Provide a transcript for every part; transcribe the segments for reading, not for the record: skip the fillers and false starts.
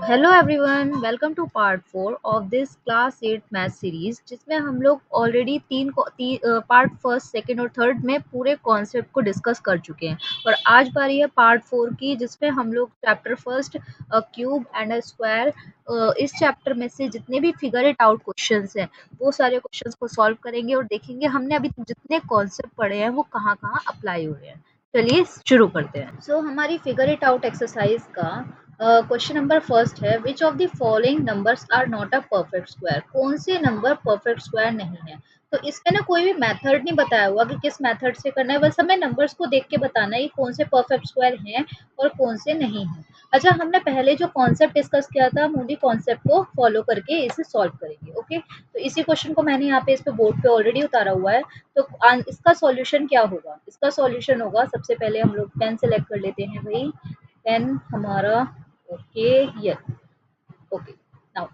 Hello everyone, welcome to part 4 of this class 8 math series, जिसमें हम लोग already part first, second और third में पूरे कॉन्सेप्ट को डिस्कस कर चुके हैं। और आज बारी है पार्ट 4 की, जिसमें हम लोग chapter first cube and a square, इस चैप्टर में से जितने भी फिगर इट आउट क्वेश्चंस हैं वो सारे क्वेश्चंस को सॉल्व करेंगे और देखेंगे हमने अभी जितने कॉन्सेप्ट पढ़े हैं वो कहाँ कहाँ अप्लाई हो रहे हैं। चलिए शुरू करते हैं। सो हमारी फिगर इट आउट एक्सरसाइज का क्वेश्चन नंबर फर्स्ट है, which of the following numbers are not a perfect square. कौन से नंबर परफेक्ट स्क्वायर नहीं है। तो इसमें ना कोई भी मेथड नहीं बताया हुआ कि किस मेथड से करना है, बस हमें नंबर्स को देख के बताना है कौन से परफेक्ट स्क्वायर हैं और कौन से नहीं हैं। अच्छा, हमने पहले जो कॉन्सेप्ट डिस्कस किया था, हम उन्हीं कॉन्सेप्ट को फॉलो करके इसे सॉल्व करेंगे। ओके, तो इसी क्वेश्चन को मैंने यहाँ पे इस पे बोर्ड पे ऑलरेडी उतारा हुआ है। तो इसका सॉल्यूशन क्या होगा? इसका सॉल्यूशन होगा, सबसे पहले हम लोग पेन सेलेक्ट कर लेते हैं भाई। पेन हमारा ओके, यस, ओके। नाउ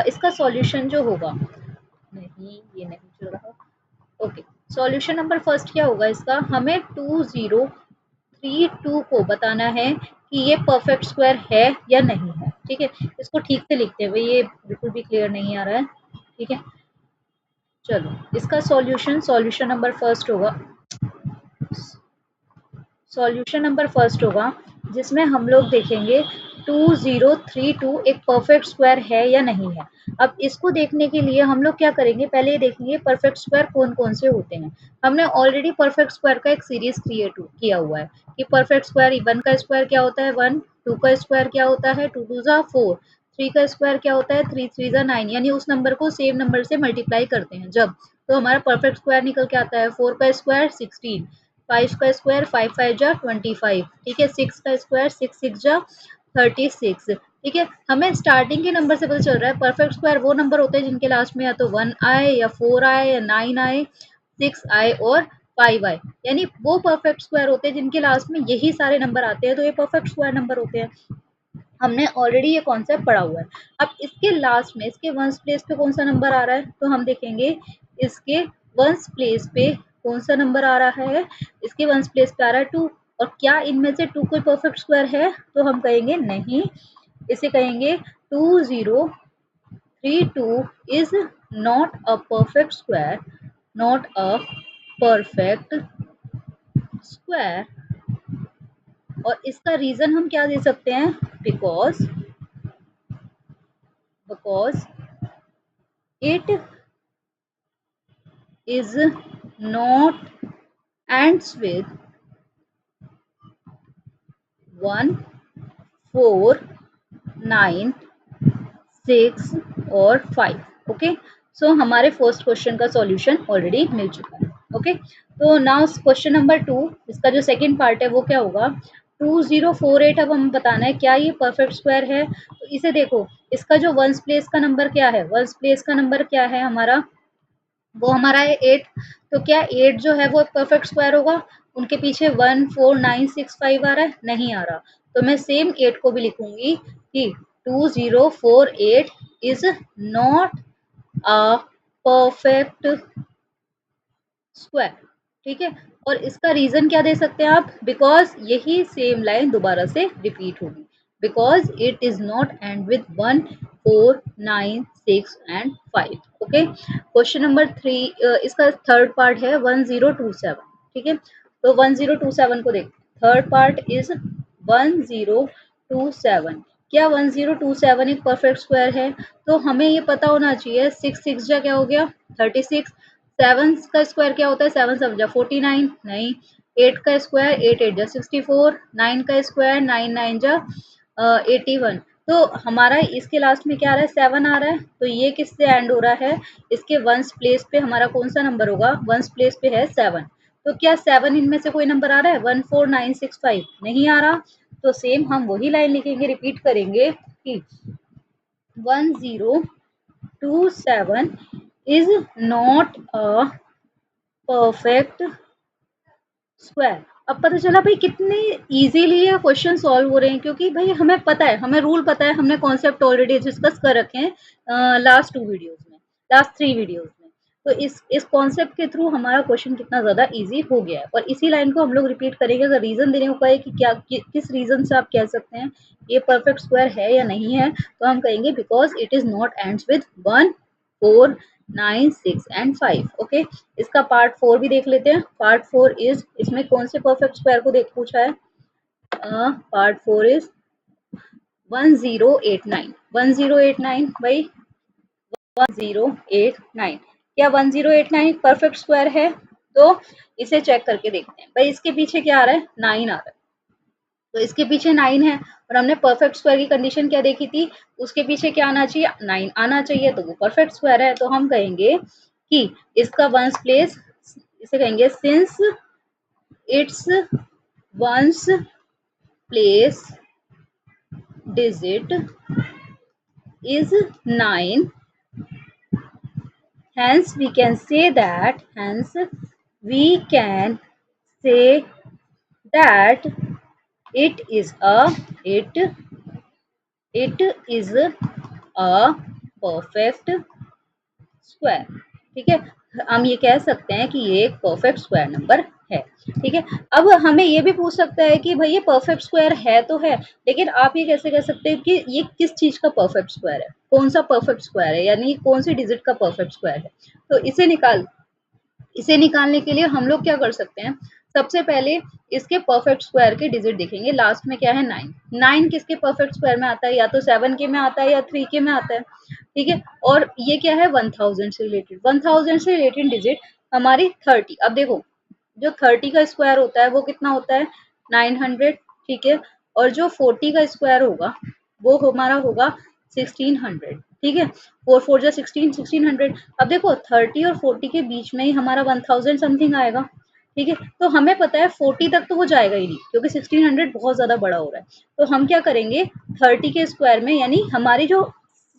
इसका सॉल्यूशन जो होगा, नहीं ये नहीं चल रहा। ओके, सॉल्यूशन नंबर फर्स्ट क्या होगा इसका? हमें 2032 को बताना है कि ये परफेक्ट स्क्वायर है या नहीं है। ठीक है, इसको ठीक से लिखते हैं भाई, ये बिल्कुल भी क्लियर नहीं आ रहा है। ठीक है, चलो इसका सॉल्यूशन नंबर फर्स्ट होगा, जिसमें हम लोग देखेंगे 2032 एक परफेक्ट स्क्वायर है या नहीं है। अब इसको देखने के लिए हम लोग क्या करेंगे, पहले ये देखेंगे परफेक्ट स्क्वायर कौन कौन से होते हैं। हमने ऑलरेडी परफेक्ट स्क्वायर का एक सीरीज क्रिएट किया हुआ है कि परफेक्ट स्क्वायर, 1 का स्क्वायर क्या होता है 1, 2 का स्क्वायर क्या होता है 2 2 जा 4, 3 का स्क्वायर क्या होता है 3 3 जा 9, यानी उस नंबर को सेम नंबर से मल्टीप्लाई करते हैं जब, तो हमारा परफेक्ट स्क्वायर निकल के आता है 4 का स्क्वायर 16, 5 का स्क्वायर 5 5 जा 25, ठीक है, 6 का स्क्वायर 6 6 जा 36। ठीक है, हमें स्टार्टिंग के नंबर से पता चल रहा है परफेक्ट स्क्वायर वो नंबर होते हैं जिनके लास्ट में या तो 1 आए या 4 आए या 9 आए, 6 आए और 5 आए, यानी वो परफेक्ट स्क्वायर होते हैं जिनके लास्ट में यही सारे नंबर आते हैं, तो ये परफेक्ट स्क्वायर नंबर होते हैं। हमने ऑलरेडी ये कॉन्सेप्ट पढ़ा हुआ है। अब इसके लास्ट में, इसके वंस प्लेस पे कौन सा नंबर आ रहा है, तो हम देखेंगे इसके वंस प्लेस पे कौन सा नंबर आ रहा है। इसके वंस प्लेस पे आ रहा है 2, और क्या इनमें से 2 कोई परफेक्ट स्क्वायर है, तो हम कहेंगे नहीं। इसे कहेंगे 2032 is not a perfect square, not a perfect square. और इसका रीजन हम क्या दे सकते हैं, because it is not ends with 1 4 9 6 और 5। ओके, सो हमारे फर्स्ट क्वेश्चन का सॉल्यूशन ऑलरेडी मिल चुका है। ओके, तो नाउ क्वेश्चन नंबर 2, इसका जो सेकंड पार्ट है वो क्या होगा, 2048। अब हम बताना है क्या ये परफेक्ट स्क्वायर है। तो इसे देखो, इसका जो वंस प्लेस का नंबर क्या है, वंस प्लेस का नंबर क्या है हमारा, वो हमारा है 8। तो क्या 8 जो है वो परफेक्ट स्क्वायर होगा? उनके पीछे 1 4 9 6 5 आ रहा है, नहीं आ रहा। तो मैं सेम 8 को भी लिखूंगी कि 2048 is not a perfect square. ठीक है, और इसका रीजन क्या दे सकते हैं आप, बिकॉज यही सेम लाइन दोबारा से रिपीट होगी, because it is not and with 1 4 9 6 and 5। Okay, question number 3, इसका थर्ड पार्ट है 1027। ठीक है, तो 1027 को देखते हैं। Third part is 1027। क्या 1027 एक परफेक्ट स्क्वायर है? तो हमें ये पता होना चाहिए, 6 6 जा क्या हो गया 36, 7 का स्क्वायर क्या होता है 7 7 जा 49, नहीं। 8 का स्क्वायर 8 8 जा 64, 9 का स्क्वायर 9 9 जा 81। तो हमारा इसके लास्ट में क्या आ रहा है 7 आ रहा है, तो ये किससे एंड हो रहा है, इसके वंस प्लेस पे हमारा कौन सा नंबर होगा, वंस प्लेस पे है 7। तो क्या 7 इनमें से कोई नंबर आ रहा है 1 4 9 6 5, नहीं आ रहा। तो सेम हम वही लाइन लिखेंगे, रिपीट करेंगे कि 1027 is not a perfect square। अब पता चला भाई कितने इजीली ये क्वेश्चन सॉल्व हो रहे हैं, क्योंकि भाई हमें पता है, हमें रूल पता है, हमने कॉन्सेप्ट ऑलरेडी डिस्कस कर रखे हैं लास्ट 2 वीडियोस में, लास्ट 3 वीडियोस में। तो इस कॉन्सेप्ट के थ्रू हमारा क्वेश्चन कितना ज़्यादा ईज़ी हो गया है। और इसी लाइन को हम लोग रिपीट करेंगे। अगर रीज़न देने को कहे कि किस रीज़न से आप कह सकते हैं ये परफेक्ट स्क्वायर है या नहीं है, तो हम कहेंगे because it is not ends with 1, 4, 9, 6 and 5। Okay, इसका पार्ट 4 भी देख लेते हैं। पार्ट 4 इज़, इसमें कौन से परफेक्ट स्क्वायर को देख पूछा है? Part 4 is 1089। 1089 भाई, 1089। क्या 1089 परफेक्ट स्क्वायर है? तो इसे चेक करके देखते हैं। भाई इसके पीछे क्या आ रहा है? 9 आ रहा है, तो इसके पीछे 9 है और हमने परफेक्ट स्क्वायर की कंडीशन क्या देखी थी? उसके पीछे क्या आना चाहिए? 9 आना चाहिए, तो वो परफेक्ट स्क्वायर है। तो हम कहेंगे कि इसका वंस प्लेस, इसे कहेंगे since it's ones place digit is 9, hence we can say that it is a perfect square. ठीक है, हम ये कह सकते हैं कि ये एक परफेक्ट स्क्वायर नंबर है। ठीक है, अब हमें ये भी पूछ सकता है कि भाई ये परफेक्ट स्क्वायर है तो है, लेकिन आप ये कैसे कह सकते हैं कि ये किस चीज का परफेक्ट स्क्वायर है, कौन सा परफेक्ट स्क्वायर है, यानी कौन सी डिजिट का परफेक्ट स्क्वायर है। तो इसे निकालने के लिए हम लोग क्या कर सकते हैं? सबसे पहले इसके परफेक्ट स्क्वायर के डिजिट देखेंगे। लास्ट में क्या है? 9। 9 किसके परफेक्ट स्क्वायर में आता है? या तो 7 के में आता है या 3 के में आता है। ठीक है, और ये क्या है? 1000 से रिलेटेड। 1000 से रिलेटेड डिजिट हमारी 30। अब देखो, जो 30 का स्क्वायर होता है वो कितना होता है? 900। ठीक है, और जो 40 का स्क्वायर होगा वो हमारा होगा 1600। ठीक है, 4 4 जा 16, 1600। अब देखो 30 और 40 के बीच में ही हमारा 1000 समथिंग आएगा। ठीक है, तो हमें पता है 40 तक तो वो जाएगा ही नहीं, क्योंकि 1600 बहुत ज्यादा बड़ा हो रहा है। तो हम क्या करेंगे? 30 के स्क्वायर में, यानी हमारी जो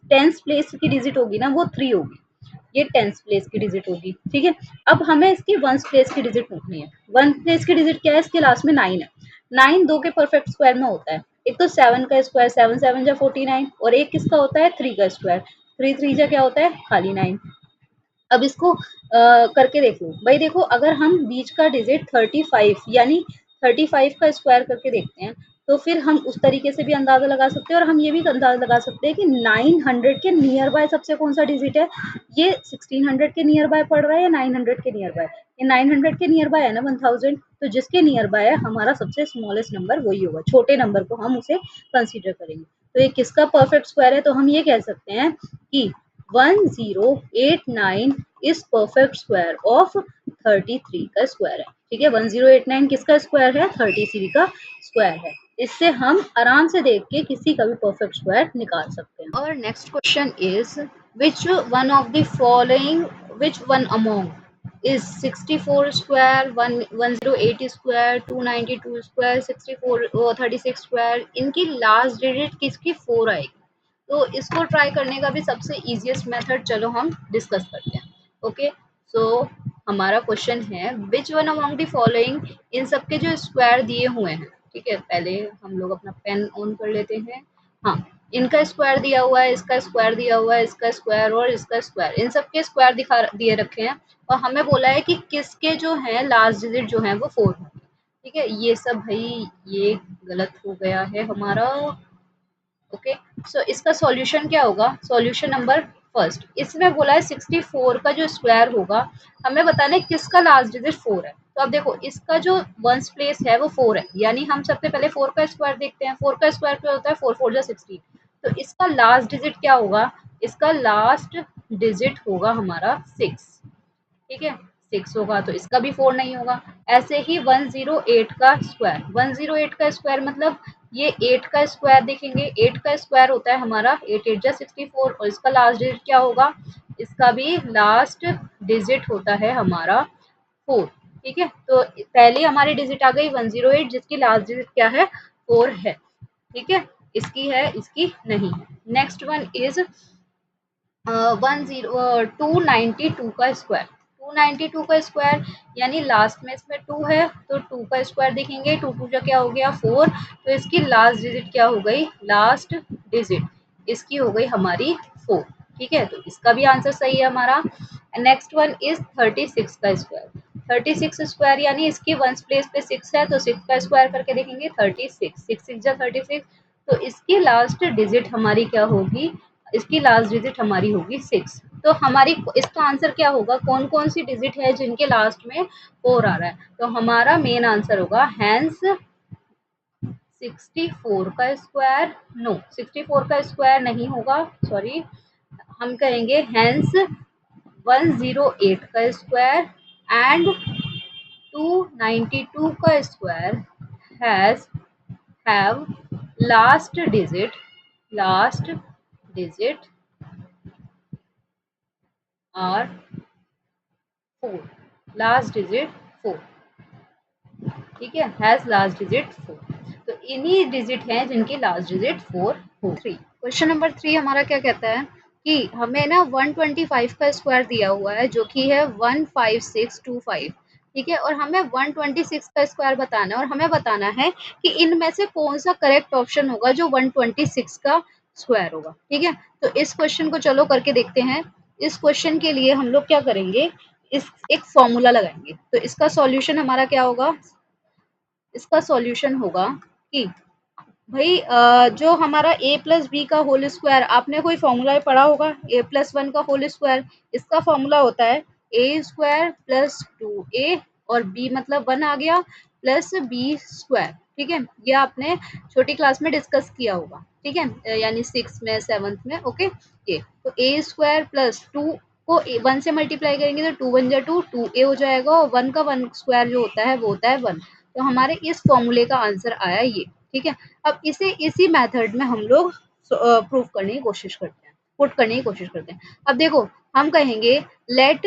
10th प्लेस की डिजिट होगी ना वो 3 होगी, ये 10th प्लेस की डिजिट होगी। ठीक है, अब हमें इसकी 1st प्लेस की डिजिट पूछनी है। 1st प्लेस की डिजिट क्या है? इसके लास्ट में 9 है। 9 दो के परफेक्ट स्क्वायर में होता है। एक तो 7 का स्क्वायर, 7 7 जा 49, और एक किसका होता है? 3 का स्क्वायर, 3 3 जा क्या होता है? खाली 9। अब इसको करके देख लो। भाई देखो, अगर हम बीच का डिजिट 35 यानी 35 का स्क्वायर करके देखते हैं, तो फिर हम उस तरीके से भी अंदाजा लगा सकते हैं, और हम ये भी अंदाजा लगा सकते हैं कि 900 के नियर बाय सबसे कौन सा डिजिट है। ये 1600 के नियर बाय पड़ रहा है या 900 के नियर बाय? ये 900 के नियर बाय है ना 1000, तो जिसके नियर बाय है हमारा सबसे स्मॉलेस्ट नंबर वही होगा, छोटे नंबर को हम उसे कंसीडर करेंगे। तो ये किसका परफेक्ट स्क्वायर है? तो हम ये कह सकते हैं कि 1089 इज परफेक्ट स्क्वायर ऑफ 33 का स्क्वायर है। ठीक है, 1089 किसका स्क्वायर है? 33 का स्क्वायर है। इससे हम आराम से देख के किसी का भी परफेक्ट स्क्वायर निकाल सकते हैं। और next question is which one of the following, which one among is 64 square, 1080 square, 292 square, 64 36 square, इनकी लास्ट डिजिट किसकी 4 आएगी। तो इसको ट्राई करने का भी सबसे इजीएस्ट मेथड चलो हम डिस्कस करते हैं। ओके, सो हमारा क्वेश्चन है which one among the following, इन सबके जो स्क्वायर दिए हुए हैं। ठीक है, पहले हम लोग अपना पेन ऑन कर लेते हैं। हाँ, इनका स्क्वायर दिया हुआ है, इसका स्क्वायर दिया हुआ है, इसका स्क्वायर और इसका स्क्वायर, इन सबके स्क्वायर दिखा दिए रखे हैं, और हमें बोला है कि किसके जो है लास्ट डिजिट जो है वो 4 होंगे। ठीक है, ये सब भाई ये गलत हो गया है हमारा। ओके, सो इसका सॉल्यूशन क्या होगा? सॉल्यूशन नंबर फर्स्ट, इसमें बोला है 64 का जो स्क्वायर होगा, हमें बताना है किसका लास्ट डिजिट 4 है। तो अब देखो, इसका जो वंस प्लेस है वो 4 है, यानी हम सबसे पहले 4 का स्क्वायर देखते हैं। 4 का स्क्वायर क्या होता है? 4 4 जा 16। तो इसका लास्ट डिजिट क्या होगा? इसका लास्ट डिजिट होगा हमारा 6। ठीक है, 6 होगा, तो इसका भी 4 नहीं होगा। ऐसे ही 108 का स्क्वायर, 108 का स्क्वायर मतलब ये 8 का स्क्वायर देखेंगे। 8 का स्क्वायर होता है हमारा 8 8 जा 64, और इसका लास्ट डिजिट क्या होगा? इसका भी लास्ट डिजिट होता है हमारा 4। ठीक है, तो पहले हमारी डिजिट आ गई 108, जिसकी लास्ट डिजिट क्या है? 4 है। ठीक है, इसकी है, इसकी नहीं है। नेक्स्ट वन इज 292 का स्क्वायर। 292 का स्क्वायर यानी लास्ट में इसमें 2 है, तो 2 का स्क्वायर देखेंगे। 2 2 क्या हो गया? 4। तो इसकी लास्ट डिजिट क्या हो गई? लास्ट डिजिट इसकी हो गई हमारी 4। ठीक है, तो इसका भी आंसर सही है हमारा। नेक्स्ट वन इज 36 का स्क्वायर। 36 स्क्वायर यानी इसकी वंस प्लेस पे 6 है तो 6 का स्क्वायर करके देखेंगे 36, 6 6 जा 36, तो इसकी लास्ट डिजिट हमारी क्या होगी, इसकी लास्ट डिजिट हमारी होगी 6। तो हमारी इसका आंसर क्या होगा, कौन कौन सी डिजिट है जिनके लास्ट में 4 आ रहा है, तो हमारा मेन आंसर होगा हैंस 64 का स्क्वायर, नो 64 का स्क्वायर नहीं होगा, सॉरी, हम कहेंगे हैंस 108 का स्क्वायर एंड 292 का square has have last digit are 4, last digit 4, ठीक है, हैज लास्ट डिजिट 4, तो इन्हीं डिजिट हैं जिनकी लास्ट डिजिट 4 हो। क्वेश्चन नंबर 3 हमारा क्या कहता है कि हमें ना 125 का स्क्वायर दिया हुआ है जो कि है 15625, ठीक है, और हमें 126 का स्क्वायर बताना है और हमें बताना है कि इनमें से कौन सा करेक्ट ऑप्शन होगा जो 126 का स्क्वायर होगा, ठीक है। तो इस क्वेश्चन को चलो करके देखते हैं। इस क्वेश्चन के लिए हम लोग क्या करेंगे, इस एक फॉर्मूला लगाएंगे। तो इसका सॉल्यूशन हमारा क्या होगा, इसका सॉल्यूशन होगा कि भाई जो हमारा a प्लस बी का होल स्क्वायर, आपने कोई फॉर्मूला पढ़ा होगा, a+1 का होल स्क्वायर, इसका फॉर्मूला होता है a स्क्वायर प्लस 2a और b मतलब 1 आ गया प्लस b स्क्वायर, ठीक है, ये आपने छोटी क्लास में डिस्कस किया होगा, ठीक है, यानी 6 में 7th में, ओके। ये तो a स्क्वायर प्लस 2 को 1 से मल्टीप्लाई करेंगे तो 2 1 जा 2, 2a हो जाएगा और 1 का 1 स्क्वायर जो होता है वो होता है 1, तो हमारे इस फॉर्मूले का आंसर आया ये, ठीक है। अब इसे इसी मेथड में हम लोग प्रूफ करने की कोशिश करते हैं, पुट करने की कोशिश करते हैं। अब देखो हम कहेंगे late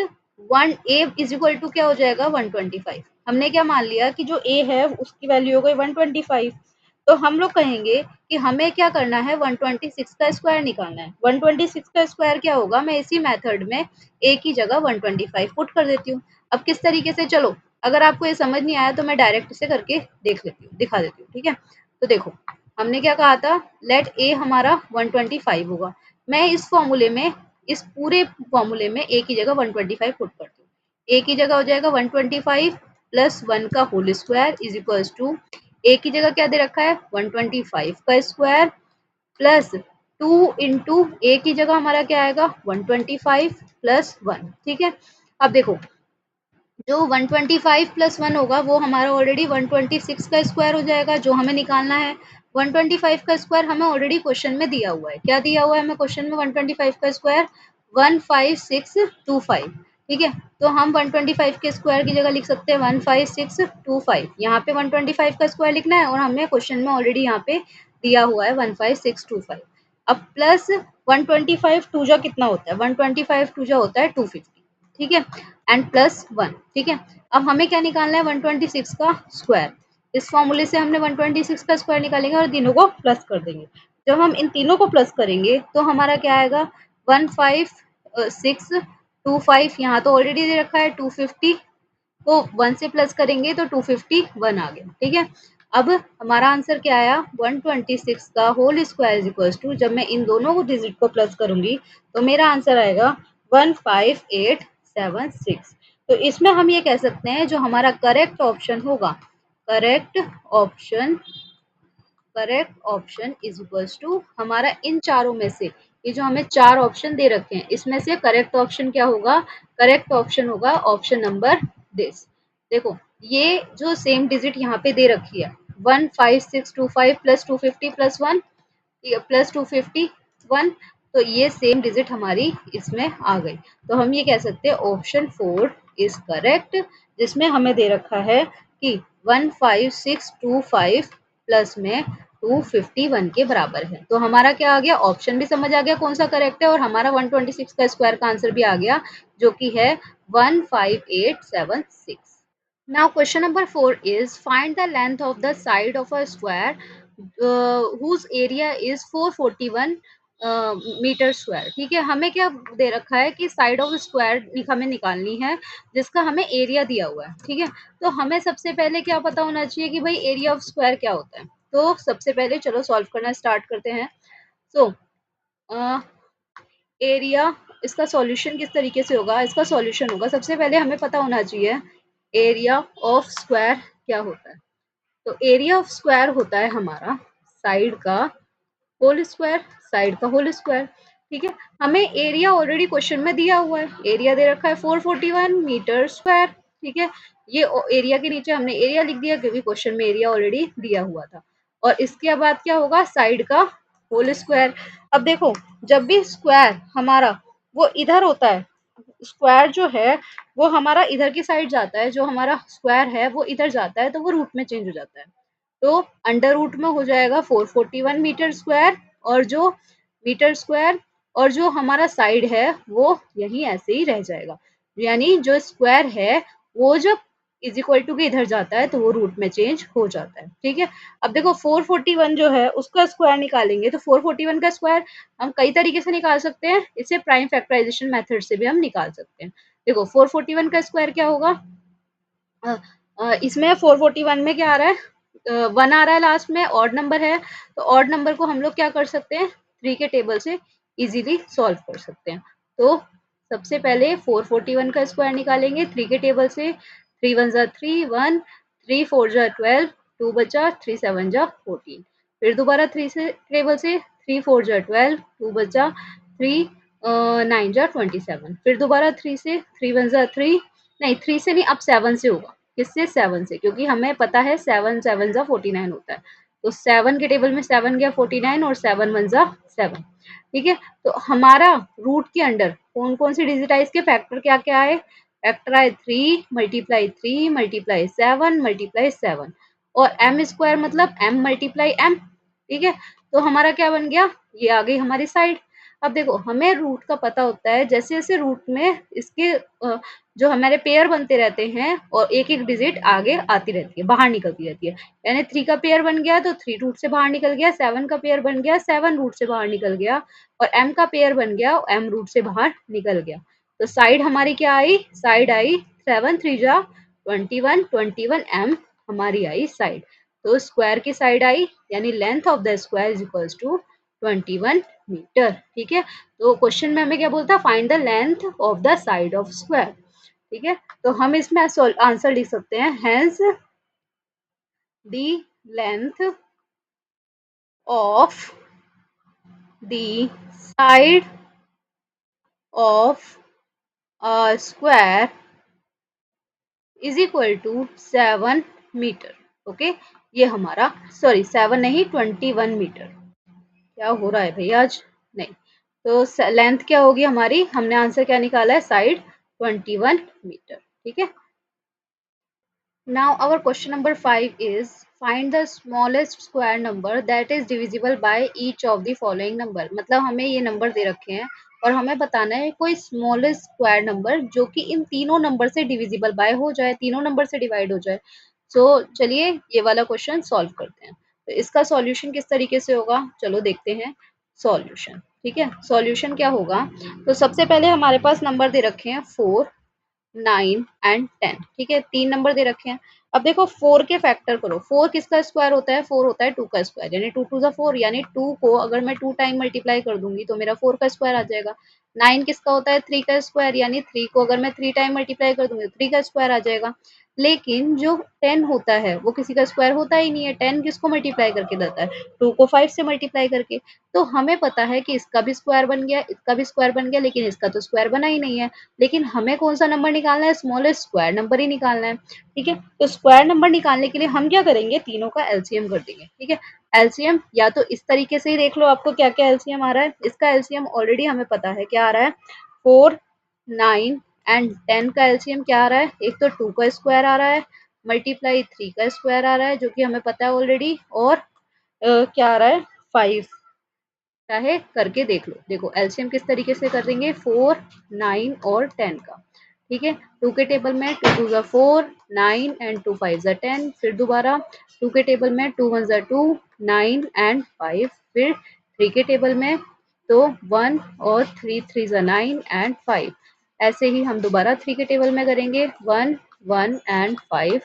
1a is equal to क्या हो जाएगा 125, हमने क्या मान लिया कि जो a है उसकी वैल्यू हो गई 125, तो हम लोग कहेंगे कि हमें क्या करना है 126 का स्क्वायर निकालना है। 126 का स्क्वायर क्या होगा, मैं इसी मेथड में a की जगह 125 पुट कर देती हूँ। अब किस तरीके से, चलो अगर आपको ये समझ नहीं आया तो मैं डायरेक्ट इसे करके देख लेती हूँ, दिखा देती हूँ, ठीक है। तो देखो हमने क्या कहा था, लेट a हमारा 125 होगा, मैं इस फॉर्मूले में, इस पूरे फॉर्मूले में a की जगह 125 पुट करती हूँ। a की जगह हो जाएगा 125 प्लस 1 का whole square is equals to, a की जगह क्या दे रखा है 125 का स्क्वायर प्लस 2 इंटू a की जगह हमारा क्या आएगा 125 प्लस 1, ठीक है। अब देखो जो 125 प्लस 1 होगा वो हमारा ऑलरेडी 126 का स्क्वायर हो जाएगा जो हमें निकालना है। 125 का स्क्वायर हमें ऑलरेडी क्वेश्चन में दिया हुआ है, क्या दिया हुआ है हमें क्वेश्चन में 125 का स्क्वायर 15625, ठीक है। तो हम 125 के स्क्वायर की जगह लिख सकते हैं 15625, यहाँ पे 125 का स्क्वायर लिखना है और हमें क्वेश्चन में ऑलरेडी यहाँ पे दिया हुआ है 15625। अब प्लस 125 टू जा कितना होता है, 125 टू जा होता है 250, ठीक है, एंड प्लस 1, ठीक है। अब हमें क्या निकालना है 126 का स्क्वायर, इस फॉर्मूले से हमने 126 का स्क्वायर निकालेंगे और तीनों को प्लस कर देंगे। जब हम इन तीनों को प्लस करेंगे तो हमारा क्या आएगा 15625, यहाँ तो ऑलरेडी दे रखा है 250 को 1 से प्लस करेंगे तो 251 आ गया, ठीक है। अब हमारा आंसर क्या आया 126 का whole square is equals to, जब मैं इन दोनों को डिजिट को प्लस करूंगी तो मेरा आंसर आएगा 15876। तो इसमें हम ये कह सकते हैं जो हमारा करेक्ट ऑप्शन होगा, correct option, correct option is equals to हमारा इन चारों में से, ये जो हमें चार ऑप्शन दे रखे हैं इसमें से करेक्ट ऑप्शन क्या होगा, करेक्ट ऑप्शन होगा ऑप्शन नंबर दिस। देखो ये जो सेम डिजिट यहाँ पे दे रखी है 15625 प्लस 250 प्लस 1 प्लस 251, तो ये सेम डिजिट हमारी इसमें आ गई। तो हम ये कह सकते हैं ऑप्शन 4 इज करेक्ट, जिसमें हमें दे रखा है कि 15625 प्लस में 251 के बराबर है। तो हमारा क्या आ गया, ऑप्शन भी समझ आ गया कौन सा करेक्ट है और हमारा 126 का स्क्वायर का आंसर भी आ गया जो कि है 15876। Now question number 4 is find the length of the side of a square whose area is 441 metre square, ठीक है। हमें क्या दे रखा है कि साइड ऑफ स्क्वायर हमें निकालनी है जिसका हमें एरिया दिया हुआ है, ठीक है। तो हमें सबसे पहले क्या पता होना चाहिए कि भाई एरिया ऑफ स्क्वायर क्या होता है। तो सबसे पहले चलो सॉल्व करना स्टार्ट करते हैं। सो एरिया इसका सॉल्यूशन किस तरीके से होगा? इसका सॉल्यूशन होगा, सबसे पहले हमें पता होना चाहिए एरिया ऑफ स्क्वायर क्या होता है। तो एरिया ऑफ स्क्वायर होता है हमारा साइड का होल स्क्वायर, साइड का होल स्क्वायर। ठीक है, हमें एरिया ऑलरेडी क्वेश्चन में दिया हुआ है, एरिया दे रखा है 441 मीटर स्क्वायर। ठीक है, ये एरिया के नीचे हमने एरिया लिख दिया क्योंकि क्वेश्चन में एरिया ऑलरेडी दिया हुआ था। और इसके बाद क्या होगा, साइड का होल स्क्वायर। अब देखो, जब भी स्क्वायर हमारा वो इधर होता है, स्क्वायर जो है वो हमारा इधर की साइड जाता है, जो हमारा स्क्वायर है वो इधर जाता है, तो वो रूट में चेंज हो जाता है। तो अंडर रूट में हो जाएगा 441 मीटर स्क्वायर, और जो मीटर स्क्वायर और जो हमारा साइड है वो यही ऐसे ही रह जाएगा। यानी जो स्क्वायर है वो जब इज इक्वल टू के इधर जाता है तो वो रूट में चेंज हो जाता है। ठीक है, अब देखो 441 जो है उसका स्क्वायर निकालेंगे, तो 441 का स्क्वायर हम कई तरीके से निकाल सकते हैं, इसे प्राइम फैक्टराइजेशन मेथड से भी हम निकाल सकते हैं। देखो 441 का स्क्वायर क्या होगा, इसमें 441 में क्या आ रहा है, 1 आ रहा है लास्ट में, ऑड नंबर है, तो ऑड नंबर को हम लोग क्या कर सकते हैं, 3 के टेबल से इजीली सॉल्व कर सकते हैं। तो सबसे पहले 441 का स्क्वायर निकालेंगे 3 के टेबल से, 3 1 जा 3 1, 3 4 जा 12, 2 बचा, 3 7 जा 14। फिर दोबारा 3 से टेबल से, 3 4 जा 12, 2 बचा, 3 9 जा 27। फिर दोबारा 3 से, 3 1 जा 3, नहीं 3 से नहीं, अब 7 से होगा। किससे, 7 से, क्योंकि हमें पता है 7 7 जा 49 होता है। तो 7 के टेबल में 7 गया 49 और 7 1 जा 7। ठीक है, तो हमारा रूट के अंडर कौन कौन सी डिजिट है, इसके फैक्टर क्या क्या है, फैक्टर आए 3 मल्टीप्लाई 3 मल्टीप्लाई 7 मल्टीप्लाई 7, और एम स्क्वायर मतलब एम मल्टीप्लाई एम। ठीक है, तो हमारा क्या बन गया, ये आ गई हमारी साइड। अब देखो हमें रूट का पता होता है, जैसे जैसे रूट में इसके जो हमारे पेयर बनते रहते हैं और एक एक डिजिट आगे आती रहती है, बाहर निकलती रहती है। यानी 3 का पेयर बन गया तो 3 रूट से बाहर निकल गया, 7 का पेयर बन गया 7 रूट से बाहर निकल गया, और m का पेयर बन गया m रूट से बाहर निकल गया। तो साइड हमारी क्या आई, साइड आई 7 3 जा 21, 21 m हमारी आई साइड। तो स्क्वायर की साइड आई, यानी length of the square is equals to 21 metre. ठीक है, तो क्वेश्चन में हमें क्या बोलता है, find the length of the side of square. ठीक है, तो हम इसमें आंसर लिख सकते हैं, hence the length of the side of a square is equal to 7 metre. Okay, ये हमारा, सॉरी 7 नहीं 21 मीटर। क्या हो रहा है भैया आज, नहीं, तो लेंथ क्या होगी हमारी, हमने आंसर क्या निकाला है, साइड 21 मीटर। ठीक है, now our question number 5 is find the smallest square number that is divisible by each of the following number। मतलब हमें ये नंबर दे रखे हैं और हमें बताना है कोई स्मॉलेस्ट स्क्वायर नंबर जो कि इन तीनों नंबर से डिविजिबल बाय हो जाए, तीनों नंबर से डिवाइड हो जाए। चलिए ये वाला क्वेश्चन सॉल्व करते हैं। तो इसका सॉल्यूशन किस तरीके से होगा, चलो देखते हैं सॉल्यूशन। ठीक है, सॉल्यूशन क्या होगा, तो सबसे पहले हमारे पास नंबर दे रखे हैं 4 9 एंड 10। ठीक है, 3 नंबर दे रखे हैं। अब देखो 4 के फैक्टर करो, 4 किसका स्क्वायर होता है, 4 होता है 2 का स्क्वायर, यानी 2 2 जा 4, यानी 2 को अगर मैं 2 टाइम मल्टीप्लाई कर दूंगी तो मेरा 4 का स्क्वायर आ जाएगा। 9 किसका होता है, 3 का स्क्वायर, यानी 3 को अगर मैं 3 टाइम मल्टीप्लाई कर दूंगी तो 3 का स्क्वायर आ जाएगा। लेकिन जो 10 होता है वो किसी का स्क्वायर होता ही नहीं है, 10 किसको मल्टीप्लाई करके देता है, 2 को 5 से मल्टीप्लाई करके। तो हमें पता है कि इसका भी स्क्वायर बन गया, इसका भी स्क्वायर बन गया, लेकिन इसका तो स्क्वायर बना ही नहीं है। लेकिन हमें कौन सा नंबर निकालना है, स्मॉलेस्ट स्क्वायर नंबर ही निकालना है। ठीक है, तो स्क्वायर नंबर निकालने के लिए हम क्या करेंगे, तीनों का एलसीएम कर देंगे। ठीक है, एलसीएम या तो इस तरीके से ही देख लो आपको क्या क्या एलसीएम आ रहा है। इसका एलसीएम ऑलरेडी हमें पता है क्या आ रहा है, 4 9 एंड 10 का एलसीएम क्या आ रहा है, एक तो 2 का स्क्वायर आ रहा है मल्टीप्लाई 3 का स्क्वायर आ रहा है जो कि हमें पता है ऑलरेडी, और क्या आ रहा है 5। चाहे करके देख लो, देखो एलसीएम किस तरीके से कर देंगे, 4 9 और 10 का। ठीक है, 2 के टेबल में 2 2 जा 4 9 एंड 2 5 जा 10। फिर दोबारा 2 के टेबल में 2 1 जा 2 9 एंड 5। फिर 3 के टेबल में तो 1 और 3 3 जा 9 एंड 5। ऐसे ही हम दोबारा 3 के टेबल में करेंगे 1 1 एंड 5।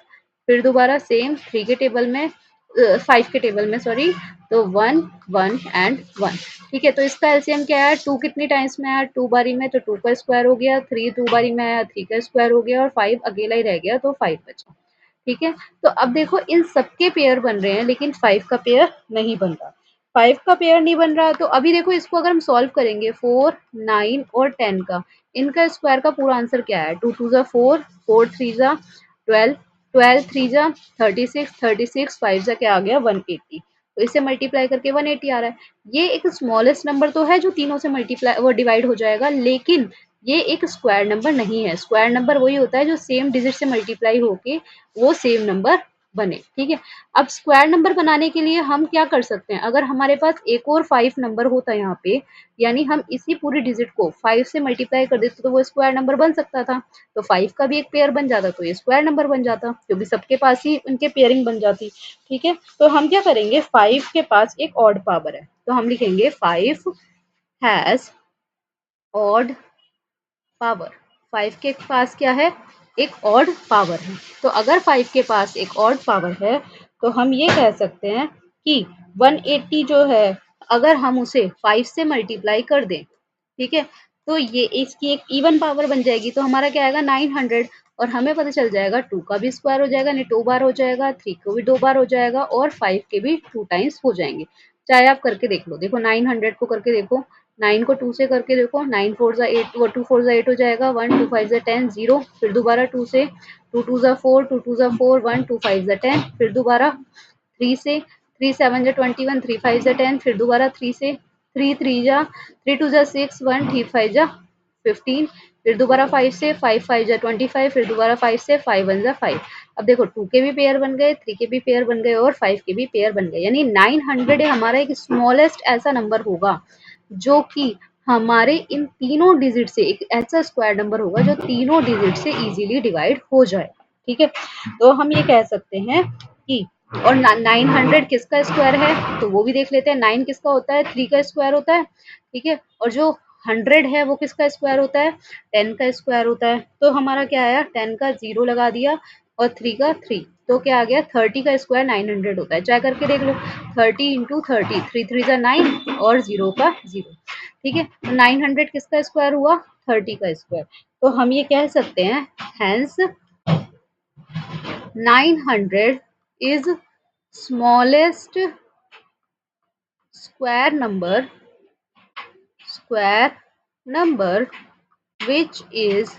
फिर दोबारा सेम 3 के टेबल में 5 के टेबल में, सॉरी। तो 1 1 एंड 1, ठीक है। तो इसका एलसीएम क्या है, 2 कितनी टाइम्स में आया, 2 बारी में, तो 2 का स्क्वायर हो गया, 3 2 बारी में आया, 3 का स्क्वायर हो गया, और 5 अकेला ही रह गया, तो 5 बचा, ठीक है। तो अब देखो इन सबके पेयर बन रहे हैं, लेकिन 5 का पेयर नहीं बन रहा। 5 का पेयर नहीं बन रहा, तो अभी देखो इसको अगर हम सॉल्व करेंगे 4 9 और 10 का, इनका स्क्वायर का पूरा आंसर क्या है, 2 2 जा 4, 4 3 जा 12, 12 3 जा 36, 36 5 जा क्या आ गया 180। तो इसे मल्टीप्लाई करके 180 आ रहा है। ये एक स्मॉलेस्ट नंबर तो है जो तीनों से मल्टीप्लाई वो डिवाइड हो जाएगा, लेकिन ये एक स्क्वायर नंबर नहीं है। स्क्वायर नंबर वही होता है जो सेम डिजिट से मल्टीप्लाई होके वो सेम नंबर बने, ठीक है। अब स्क्वायर नंबर बनाने के लिए हम क्या कर सकते हैं, अगर हमारे पास एक और 5 नंबर होता है यहाँ पे, यानी हम इसी पूरी डिजिट को 5 से मल्टीप्लाई कर देते तो वो स्क्वायर नंबर बन सकता था। तो 5 का भी एक पेयर बन जाता, तो ये स्क्वायर नंबर बन जाता, क्योंकि सबके पास ही उनके पेयरिंग बन जाती, ठीक है। तो हम क्या करेंगे, 5 के पास एक ऑड पावर है, तो हम लिखेंगे 5 हैज ऑड पावर। 5 के पास क्या है, एक ऑड पावर है। तो अगर 5 के पास एक ऑड पावर है, तो हम ये कह सकते हैं कि 180 जो है, अगर हम उसे 5 से मल्टीप्लाई कर दें, ठीक है, तो ये इसकी एक इवन पावर बन जाएगी, तो हमारा क्या आएगा 900। और हमें पता चल जाएगा 2 का भी स्क्वायर हो जाएगा, यानी 2 बार हो जाएगा, 3 को भी 2 बार हो जाएगा, और 5 के भी 2 टाइम्स हो जाएंगे। चाहे आप करके देख लो, देखो 900 को करके देखो, 9 को 2 से करके देखो, 9 4 जा 8, वो 2 4 जा 8 हो जाएगा, 1 2 5 जा 10 0, फिर दोबारा 2 से, 2 2 जा 4, 2 2 जा 4, 1 2 5 जा 10, फिर दोबारा 3 से, 3 7 जा 21, 3 5 जा 10, फिर दोबारा 3 से, 3 3 जा 3 2 जा 6, 1 3 5 जा 15, फिर दोबारा 5 से, 5 5 जा 25, फिर दोबारा 5 से, 5 1 जा 5। अब देखो 2 के भी पेयर बन गए, 3 के भी पेयर बन गए, और 5 के भी पेयर बन गए, यानी 900 हमारा एक स्मॉलेस्ट ऐसा नंबर होगा जो कि हमारे इन तीनों डिजिट से एक ऐसा स्क्वायर नंबर होगा जो तीनों डिजिट से इजीली डिवाइड हो जाए, ठीक है। तो हम ये कह सकते हैं कि, और 900 किसका स्क्वायर है, तो वो भी देख लेते हैं। 9 किसका होता है, 3 का स्क्वायर होता है, ठीक है। और जो 100 है वो किसका स्क्वायर होता है, 10 का स्क्वायर होता है। तो हमारा क्या आया, 10 का 0 लगा दिया, और 3 का 3, तो क्या आ गया, 30 का स्क्वायर 900 होता है। चाहे करके देख लो, 30 इंटू 30, 3 3 जा 9, और 0 का 0, ठीक है। तो 900 किसका स्क्वायर हुआ, 30 का स्क्वायर। तो हम ये कह सकते हैं, hence 900 is smallest square number which is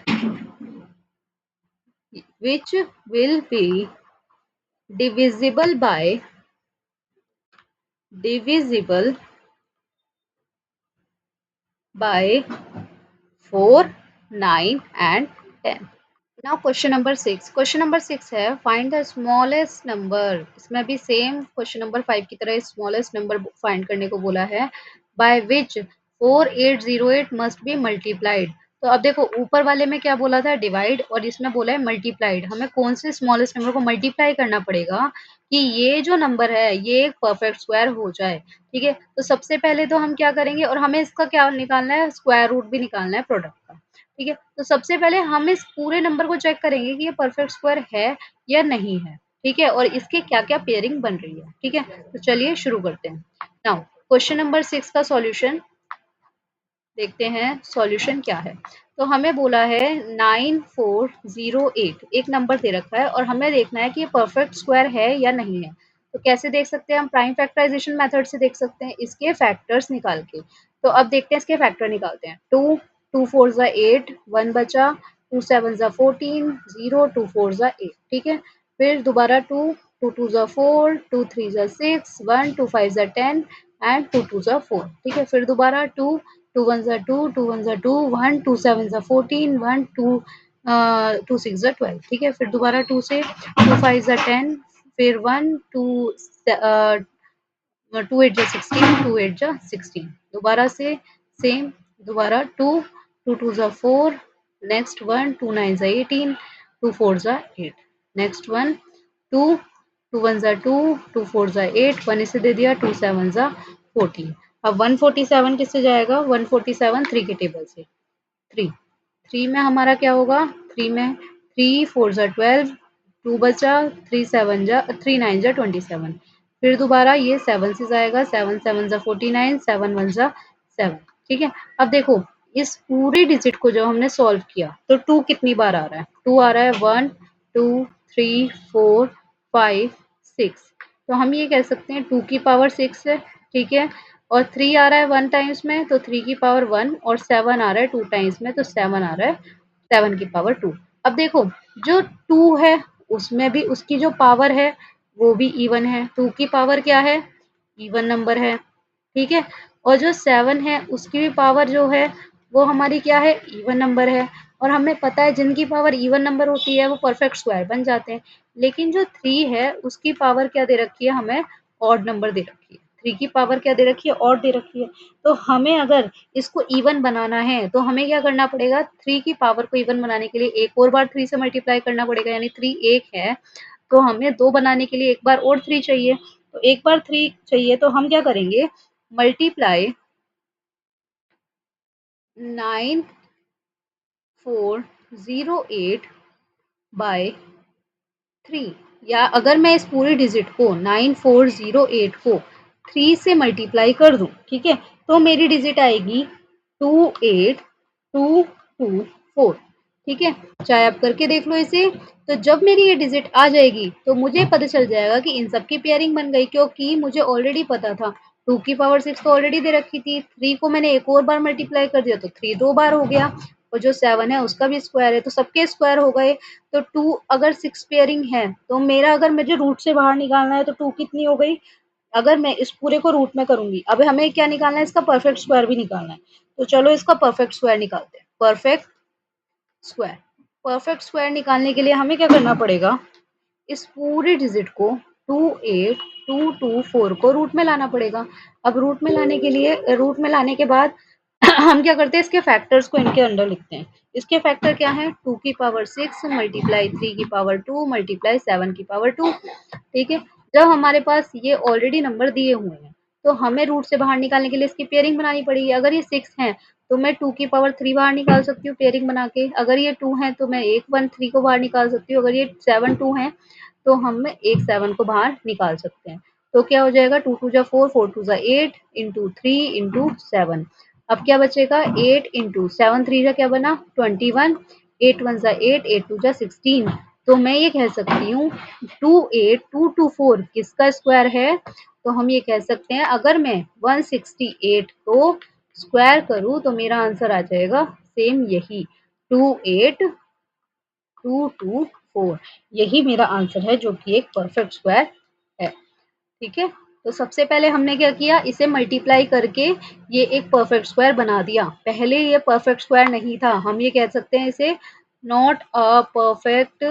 which will be divisible by 4 9 and 10। Now question number 6 है, फाइंड द स्मॉलेस्ट नंबर। इसमें भी सेम क्वेश्चन नंबर 5 की तरह स्मॉलेस्ट नंबर फाइंड करने को बोला है, by which 4808 must be multiplied. तो अब देखो ऊपर वाले में क्या बोला था, डिवाइड, और इसमें बोला है मल्टीप्लाइड। हमें कौन से स्मॉलेस्ट नंबर को मल्टीप्लाई करना पड़ेगा कि ये जो नंबर है ये एक परफेक्ट स्क्वायर हो जाए, ठीक है। तो सबसे पहले तो हम क्या करेंगे, और हमें इसका क्या निकालना है, स्क्वायर रूट भी निकालना है प्रोडक्ट का, ठीक है। तो सबसे पहले हम इस पूरे नंबर को चेक करेंगे कि ये परफेक्ट स्क्वायर है या नहीं है, ठीक है, और इसके क्या क्या पेयरिंग बन रही है, ठीक है। तो चलिए शुरू करते हैं। नाउ क्वेश्चन नंबर 6 का सॉल्यूशन देखते हैं, सॉल्यूशन क्या है। तो हमें बोला है 9408, एक नंबर दे रखा है, और हमें देखना है कि ये परफेक्ट स्क्वायर है या नहीं है। तो कैसे देख सकते हैं, हम प्राइम फैक्टराइजेशन मेथड से देख सकते हैं, इसके फैक्टर्स निकाल के। तो अब देखते हैं इसके फैक्टर निकालते हैं। 2 2 4 जा 8, 1 बचा, 2 7 जा 14, 0 2 4 जा 8, ठीक है। फिर दोबारा 2 2 2 जा 4, 2 3 जा 6, 1 2 5 जा 10 एंड 2 2 जा 4, ठीक है। फिर दोबारा 2 2 1 जा 2, 2 1 जा 2, 1 2 7 जा 14, 1 2 2 6 जा 12, ठीक है। फिर दोबारा 2 से, 2 5 जा 10, फिर 1 2 2 8 जा 16, 2 8 जा 16, दोबारा से सेम, दोबारा 2 2 2 जा 4, नेक्स्ट 1 2 9 जा 18, 2 4 जा 8, नेक्स्ट 1 2 2 1 जा 2, 2 4 जा 8, 1 इसे दे दिया, 2 7 जा 14। अब 147 किससे जाएगा, 147 3 के टेबल से, 3 3 में हमारा क्या होगा, 3 में 3 4 जा 12, 2 बचा, 3 7 जा 3 9 जा 27, फिर दोबारा ये 7 से जाएगा, 7 7 जा 49, 7 1 जा 7। ठीक है, अब देखो इस पूरे डिजिट को जब हमने सॉल्व किया तो 2 कितनी बार आ रहा है? 2 आ रहा है, 1 2 3 4 5 6। तो हम ये कह सकते हैं 2 की पावर 6 है। ठीक है, और 3 आ रहा है 1 टाइम्स में तो 3 की पावर 1, और 7 आ रहा है 2 टाइम्स में तो 7 आ रहा है 7 की पावर 2। अब देखो जो 2 है उसमें भी उसकी जो पावर है वो भी इवन है। 2 की पावर क्या है? इवन नंबर है। ठीक है, और जो 7 है उसकी भी पावर जो है वो हमारी क्या है? इवन नंबर है। और हमें पता है जिनकी पावर इवन नंबर होती है वो परफेक्ट स्क्वायर बन जाते हैं। लेकिन जो 3 है उसकी पावर क्या दे रखी है? हमें ऑड नंबर दे रखी है। 3 की पावर क्या दे रखी है? ऑड दे रखी है। तो हमें अगर इसको इवन बनाना है तो हमें क्या करना पड़ेगा? 3 की पावर को इवन बनाने के लिए एक और बार 3 से मल्टीप्लाई करना पड़ेगा, यानी 3 एक है तो हमें 2 बनाने के लिए एक बार और 3 चाहिए। तो एक बार 3 चाहिए तो हम क्या करेंगे? मल्टीप्लाई 9408 बाय 3, या अगर मैं इस पूरे डिजिट को 9408 को 3 से मल्टीप्लाई कर दूं, ठीक है, तो मेरी डिजिट आएगी 28224। ठीक है, चाहे आप करके देख लो इसे। तो जब मेरी ये डिजिट आ जाएगी तो मुझे पता चल जाएगा कि इन सब की पेयरिंग बन गई, क्योंकि मुझे ऑलरेडी पता था 2 की पावर 6 तो ऑलरेडी दे रखी थी। 3 को मैंने एक और बार मल्टीप्लाई कर दिया तो 3 दो बार हो गया, और जो 7 है उसका भी स्क्वायर है तो सबके स्क्वायर हो गए। तो 2 अगर 6 पेयरिंग है तो मेरा, अगर मुझे रूट से बाहर निकालना है तो 2 कितनी हो गई? अगर मैं इस पूरे को रूट में करूंगी, अब हमें क्या निकालना है? इसका परफेक्ट स्क्वायर भी निकालना है। तो चलो इसका परफेक्ट स्क्वायर निकालते हैं। परफेक्ट स्क्वायर, परफेक्ट स्क्वायर निकालने के लिए हमें क्या करना पड़ेगा? इस पूरे डिजिट को 28224 को रूट में लाना पड़ेगा। अब रूट में लाने के लिए, रूट में लाने के बाद हम क्या करते हैं? इसके फैक्टर्स को इनके अंदर लिखते हैं। इसके फैक्टर क्या है? 2 की पावर 6 मल्टीप्लाई 3 की पावर 2 मल्टीप्लाई 7 की पावर 2। ठीक है, जब हमारे पास ये ऑलरेडी नंबर दिए हुए हैं तो हमें रूट से बाहर निकालने के लिए इसकी पेयरिंग बनानी पड़ेगी। अगर ये 6 है तो मैं 2 की पावर 3 बाहर निकाल सकती हूँ पेयरिंग बना के। अगर ये 2 है तो मैं एक 1 3 को बाहर निकाल सकती हूँ। अगर ये 7 2 है तो हम एक 7 को बाहर निकाल सकते हैं। तो क्या हो जाएगा? 2 2 जा 4, 4 2 जा 8 इंटू 3 इंटू 7। अब क्या बचेगा? 8 इंटू 7 3 जा क्या बना? 21, 8 1 जा 8, 8 2 जा 16। तो मैं ये कह सकती हूँ 28224 किसका स्क्वायर है? तो हम ये कह सकते हैं अगर मैं 168 को स्क्वायर करूँ तो मेरा आंसर आ जाएगा सेम यही 28224। यही मेरा आंसर है जो कि एक परफेक्ट स्क्वायर है। ठीक है, तो सबसे पहले हमने क्या किया? इसे मल्टीप्लाई करके ये एक परफेक्ट स्क्वायर बना दिया। पहले ये परफेक्ट स्क्वायर नहीं था, हम ये कह सकते हैं इसे नॉट अ परफेक्ट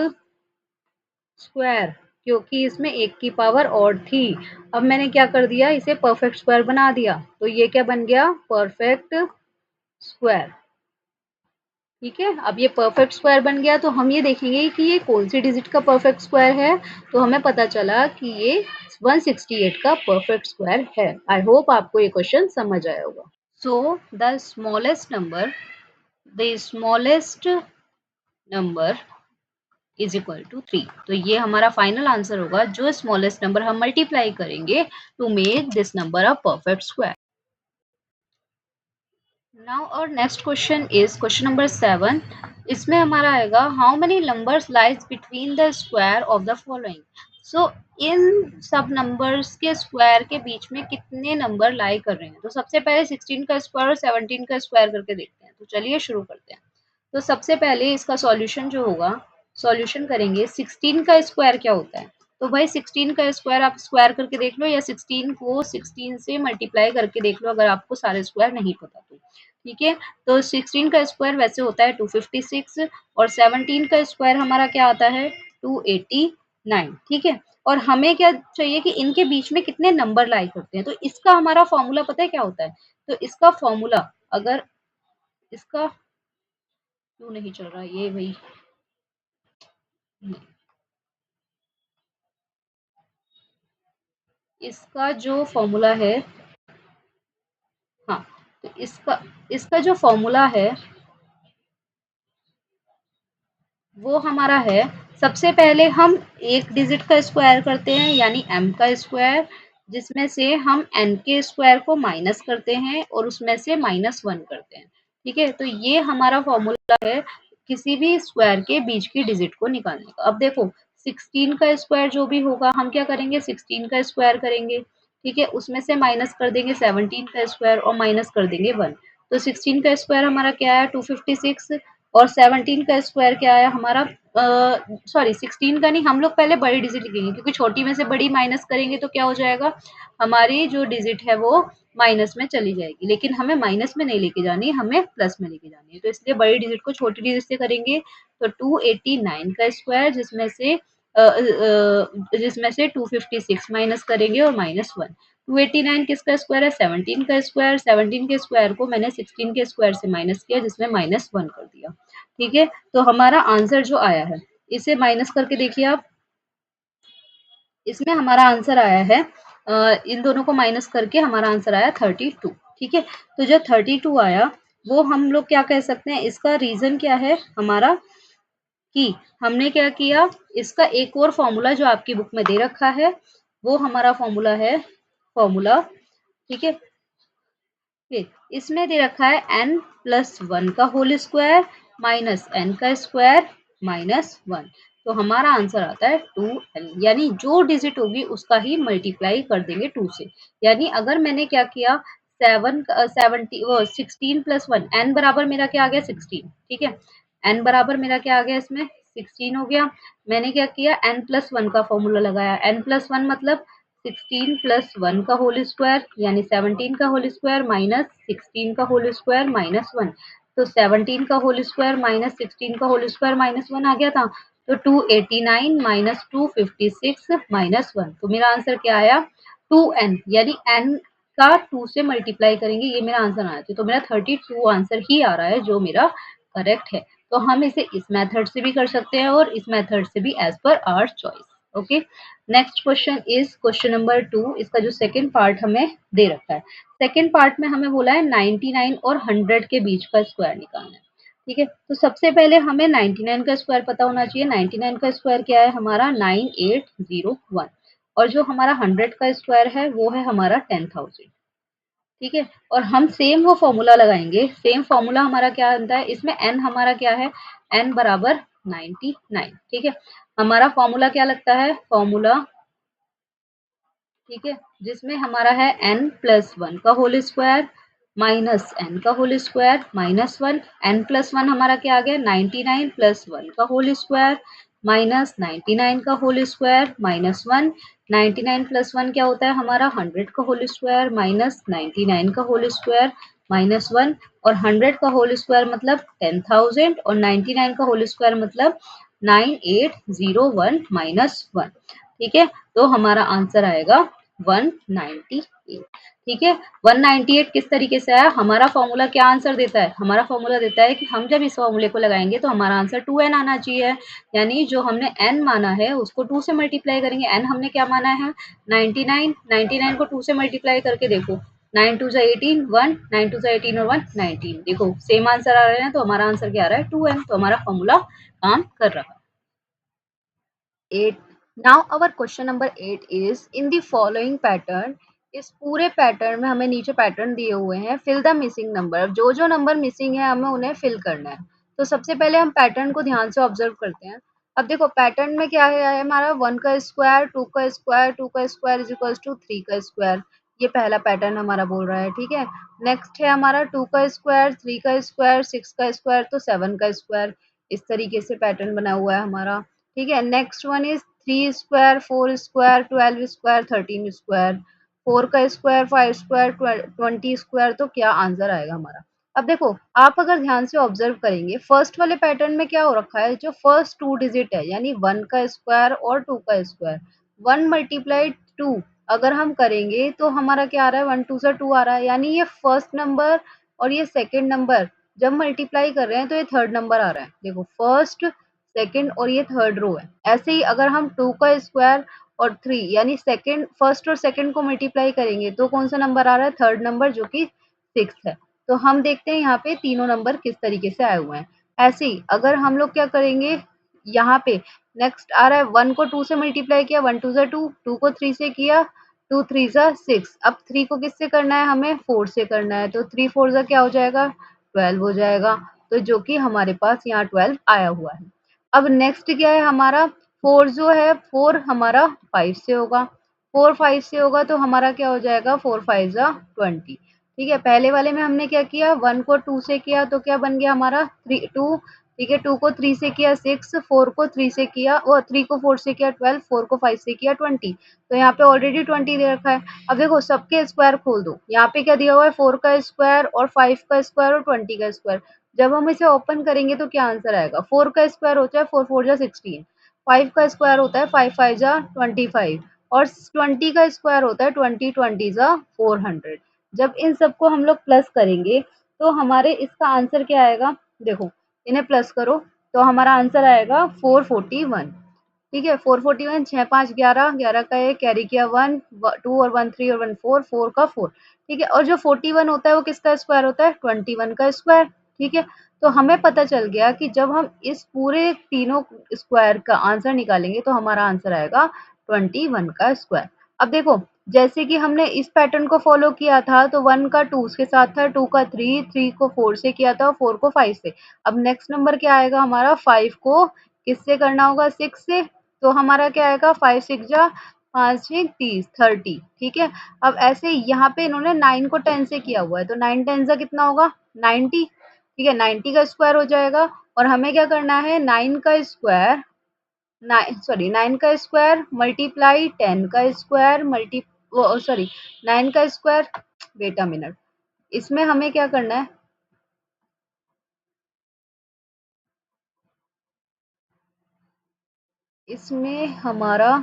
स्क्वायर, क्योंकि इसमें एक की पावर और थी। अब मैंने क्या कर दिया? इसे परफेक्ट स्क्वायर बना दिया, तो ये क्या बन गया? Perfect square. ठीक है, अब ये परफेक्ट स्क्वायर बन गया तो हम ये देखेंगे कि ये कौन सी डिजिट का परफेक्ट स्क्वायर है। तो हमें पता चला कि ये 168 का परफेक्ट स्क्वायर है। आई होप आपको ये क्वेश्चन समझ आया होगा। So the smallest number is equal to 3। तो ये हमारा फाइनल आंसर होगा। जो स्मॉलेस्ट नंबर हम मल्टीप्लाई करेंगे to make this number a perfect square. Now और next question is question number 7। इसमें हमारा आएगा how many numbers lies between the square of the following. So इन सब नंबर्स के स्क्वायर के बीच में कितने नंबर लाई कर रहे हैं। तो सबसे पहले 16 का स्क्वायर और 17 का स्क्वायर करके देखते हैं। तो चलिए शुरू करते हैं। तो सबसे पहले इसका सॉल्यूशन जो होगा, सॉल्यूशन करेंगे। 16 का स्क्वायर क्या होता है? तो भाई 16 का स्क्वायर आप स्क्वायर करके देख लो, या 16 को 16 से मल्टीप्लाई करके देख लो अगर आपको सारे स्क्वायर नहीं पता तो। ठीक है, तो 16 का स्क्वायर वैसे होता है 256, और 17 का स्क्वायर हमारा क्या आता है? 289। ठीक है, और हमें क्या चाहिए कि इनके बीच में कितने नंबर लाई करते हैं। तो इसका हमारा फॉर्मूला पता है क्या होता है? तो इसका फॉर्मूला, अगर इसका क्यों नहीं चल रहा ये भाई, इसका जो फॉर्मूला है, हाँ, तो इसका इसका जो फॉर्मूला है वो हमारा है, सबसे पहले हम एक डिजिट का स्क्वायर करते हैं यानी m का स्क्वायर, जिसमें से हम n के स्क्वायर को माइनस करते हैं और उसमें से -1 करते हैं। ठीक है, तो ये हमारा फॉर्मूला है किसी भी स्क्वायर के बीच की डिजिट को निकालने का। अब देखो 16 का स्क्वायर जो भी होगा हम क्या करेंगे, 16 का स्क्वायर करेंगे। ठीक है, उसमें से माइनस कर देंगे 17 का स्क्वायर और माइनस कर देंगे 1। तो 16 का स्क्वायर हमारा क्या आया 256 और 17 का स्क्वायर क्या आया हमारा, सॉरी 16 का नहीं, हम लोग पहले बड़ी डिजिट लिखेंगे क्योंकि छोटी में से बड़ी माइनस करेंगे तो क्या हो जाएगा, हमारी जो डिजिट है वो माइनस में चली जाएगी, लेकिन हमें माइनस में नहीं लेके जानी है, हमें प्लस में लेके जानी है। तो इसलिए बड़ी डिजिट को छोटी डिजिट से करेंगे तो 289 का स्क्वायर, जिसमें से 256 माइनस करेंगे और -1। 289 किसका स्क्वायर है, 17 का स्क्वायर। 17 के स्क्वायर को मैंने 16 के स्क्वायर से माइनस किया जिसमें -1 कर दिया। ठीक है, तो हमारा आंसर जो आया है इसे माइनस करके देखिए आप, इसमें हमारा आंसर आया है, इन दोनों को माइनस करके हमारा आंसर आया 32। ठीक है, तो जो 32 आया वो हम लोग क्या कह सकते हैं, इसका रीजन क्या है हमारा, कि हमने क्या किया, इसका एक और फॉर्मूला जो आपकी बुक में दे रखा है वो हमारा फॉर्मूला है, फॉर्मूला, ठीक है, इसमें दे रखा है n+1 का होल स्क्वायर माइनस n का स्क्वायर -1। तो हमारा आंसर आता है 2n, यानी जो डिजिट होगी उसका ही मल्टीप्लाई कर देंगे 2 से। यानी अगर मैंने क्या किया 16+1, n बराबर मेरा क्या आ गया 16। ठीक है, n बराबर मेरा क्या आ गया, इसमें 16 हो गया। मैंने क्या किया n+1 का फॉर्मूला लगाया, n+1 मतलब 16 प्लस 1 का होल स्क्वायर यानी 17 का होल स्क्वायर माइनस 16 का होल स्क्वायर -1। तो 17 का होल स्क्वायर माइनस 16 का होल स्क्वायर -1 आ गया था। तो 289 माइनस 256 -1, तो मेरा आंसर क्या आया 2n, यानी n का 2 से मल्टीप्लाई करेंगे, ये मेरा आंसर आया था। तो मेरा 32 आंसर ही आ रहा है जो मेरा करेक्ट है। तो हम इसे इस मेथड से भी कर सकते हैं और इस मेथड से भी, as per our choice. Okay, next question is question number 2। इसका जो सेकंड पार्ट हमें दे रखा है, सेकंड पार्ट में हमें बोला है 99 और 100 के बीच का स्क्वायर निकालना है। ठीक है, तो सबसे पहले हमें 99 का स्क्वायर पता होना चाहिए। 99 का स्क्वायर क्या है हमारा 9801, और जो हमारा 100 का स्क्वायर है वो है हमारा 10,000। ठीक है, और हम सेम वो फॉर्मूला लगाएंगे, सेम फॉर्मूला हमारा क्या बनता है, इसमें n हमारा क्या है, n बराबर 99। ठीक है, हमारा फॉर्मूला क्या लगता है, फॉर्मूला, ठीक है, जिसमें हमारा है n+1 का होल स्क्वायर माइनस n का होल स्क्वायर -1। n+1 हमारा क्या आ गया 99 प्लस 1 का होल स्क्वायर माइनस 99 का होल स्क्वायर -1। 99 प्लस 1 क्या होता है हमारा 100 का होल स्क्वायर माइनस 99 का होल स्क्वायर -1, और 100 का होल स्क्वायर मतलब 10,000 और 99 का होल स्क्वायर मतलब 9801 -1। ठीक है, तो हमारा आंसर आएगा 198। ठीक है, 198 किस तरीके से आया, हमारा फॉर्मूला क्या आंसर देता है, हमारा फॉर्मूला देता है कि हम जब इस फॉर्मूले को लगाएंगे तो हमारा आंसर 2n आना चाहिए। यानी जो हमने n माना है उसको 2 से मल्टीप्लाई करेंगे। n हमने क्या माना है 99, 99 को 2 से मल्टीप्लाई करके देखो, 9 2 जा 18, 1, 9 2 जा 18 और 1 19। देखो सेम आंसर आ रहे हैं, तो हमारा आंसर क्या आ रहा है 2n। तो हमारा फॉर्मूला काम कर रहा है। 8। Now our question number 8 is in the following pattern। इस पूरे पैटर्न में हमें नीचे पैटर्न दिए हुए हैं, फिल द मिसिंग नंबर। जो जो नंबर मिसिंग है हमें उन्हें फिल करना है। तो सबसे पहले हम पैटर्न को ध्यान से ऑब्जर्व करते हैं। अब देखो पैटर्न में क्या है हमारा 1 का स्क्वायर, 2 का स्क्वायर, 2 का स्क्वायर इज इक्वल्स टू 3 का स्क्वायर। ये पहला पैटर्न हमारा बोल रहा है। ठीक है, नेक्स्ट है हमारा 2 का स्क्वायर, 3 का स्क्वायर, 6 का स्क्वायर तो 7 का स्क्वायर। इस तरीके से पैटर्न बना हुआ है हमारा। ठीक है, next one is 3 square, 4 square, 12 square, 13 square, 4 का स्क्वायर, 5 स्क्वायर, 20 स्क्वायर। तो क्या आंसर आएगा हमारा। अब देखो आप अगर ध्यान से ऑब्जर्व करेंगे फर्स्ट वाले पैटर्न में क्या हो रखा है, जो फर्स्ट 2 डिजिट है यानी 1 का स्क्वायर और 2 का स्क्वायर, 1 मल्टीप्लाई 2 अगर हम करेंगे तो हमारा क्या आ रहा है 1 2 से 2 आ रहा है। यानी ये फर्स्ट नंबर और ये सेकेंड नंबर जब मल्टीप्लाई कर रहे हैं तो ये थर्ड नंबर आ रहा है। देखो फर्स्ट, सेकंड और ये थर्ड रो है। ऐसे ही अगर हम 2 का स्क्वायर और 3 यानी सेकंड, फर्स्ट और सेकंड को मल्टीप्लाई करेंगे तो कौन सा नंबर आ रहा है, थर्ड नंबर जो कि 6 है। तो हम देखते हैं यहाँ पे तीनों नंबर किस तरीके से आए हुए हैं। ऐसे ही अगर हम लोग क्या करेंगे यहाँ पे नेक्स्ट आ रहा है 1 को 2 से मल्टीप्लाई किया, 1 2 ज़ा 2, 2 को 3 से किया, 2 3 ज़ा 6। अब 3 को किससे करना है, हमें 4 से करना है, तो 3 4 ज़ा क्या हो जाएगा, 12 हो जाएगा। तो जो कि हमारे पास यहाँ 12 आया हुआ है। अब नेक्स्ट क्या है हमारा, 4 जो है 4 हमारा 5 से होगा, 4 5 से होगा तो हमारा क्या हो जाएगा, 4 5 ज़ा 20। ठीक है, पहले वाले में हमने क्या किया, 1 को 2 से किया तो क्या बन गया हमारा 3 2। ठीक है, 2 को 3 से किया 6, 4 को 3 से किया और 3 को 4 से किया 12, 4 को 5 से किया 20। तो यहाँ पे ऑलरेडी 20 दे रखा है। अब देखो सबके स्क्वायर खोल दो, यहाँ पे क्या दिया हुआ है, 4 का स्क्वायर और 5 का स्क्वायर और 20 का स्क्वायर। जब हम इसे ओपन करेंगे तो क्या आंसर आएगा, 4 का स्क्वायर होता है 4 4 जा 16, 5 का स्क्वायर होता है 5 5 जा 25 और 20 का स्क्वायर होता है 20 20 जा 400। जब इन सबको हम लोग प्लस करेंगे तो हमारे इसका आंसर क्या आएगा, देखो इन्हें प्लस करो तो हमारा आंसर आएगा 441। ठीक है, 441, 6 5 11, 11 का एक कैरी किया 1 2 और 1 3 और 1 4, 4 का 4। ठीक है, और जो 41 होता है वो किसका स्क्वायर होता है, 21 का स्क्वायर। ठीक है, तो हमें पता चल गया कि जब हम इस पूरे तीनों स्क्वायर का आंसर निकालेंगे तो हमारा आंसर आएगा 21 का स्क्वायर। अब देखो जैसे कि हमने इस पैटर्न को फॉलो किया था तो 1 का 2 के साथ था, 2 का 3, 3 को 4 से किया था, 4 को 5 से। अब नेक्स्ट नंबर क्या आएगा हमारा, 5 को किससे करना होगा, 6 से। तो हमारा क्या आएगा, 5 6 जा 5 6 30 30। ठीक है, अब ऐसे यहाँ पे इन्होंने 9 को 10 से किया हुआ है तो 9 10 जा कितना होगा, 90। ठीक है, 90 का स्क्वायर हो जाएगा और हमें क्या करना है, 9 का स्क्वायर 9 का स्क्वायर मल्टीप्लाई 10 का स्क्वायर मल्टी सॉरी 9 का स्क्वायर, वेट अ मिनट, इसमें हमें क्या करना है, इसमें हमारा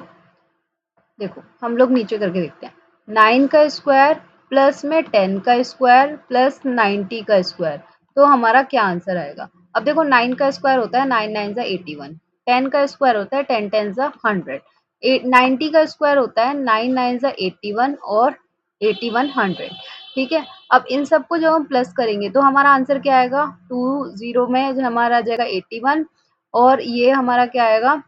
देखो हम लोग नीचे करके देखते हैं, 9 का स्क्वायर प्लस में 10 का स्क्वायर प्लस 90 का स्क्वायर, तो हमारा क्या आंसर आएगा। अब देखो 9 का स्क्वायर होता है 9 9 जा 81, 10 का स्क्वायर होता है 10 10 जा 100, 90 का स्क्वायर होता है 9 9 जा 81 और 81 100। ठीक है, अब इन सबको जब हम प्लस करेंगे तो हमारा आंसर क्या आएगा, 2 0 में हमारा आ जाएगा 81 और ये हमारा क्या आएगा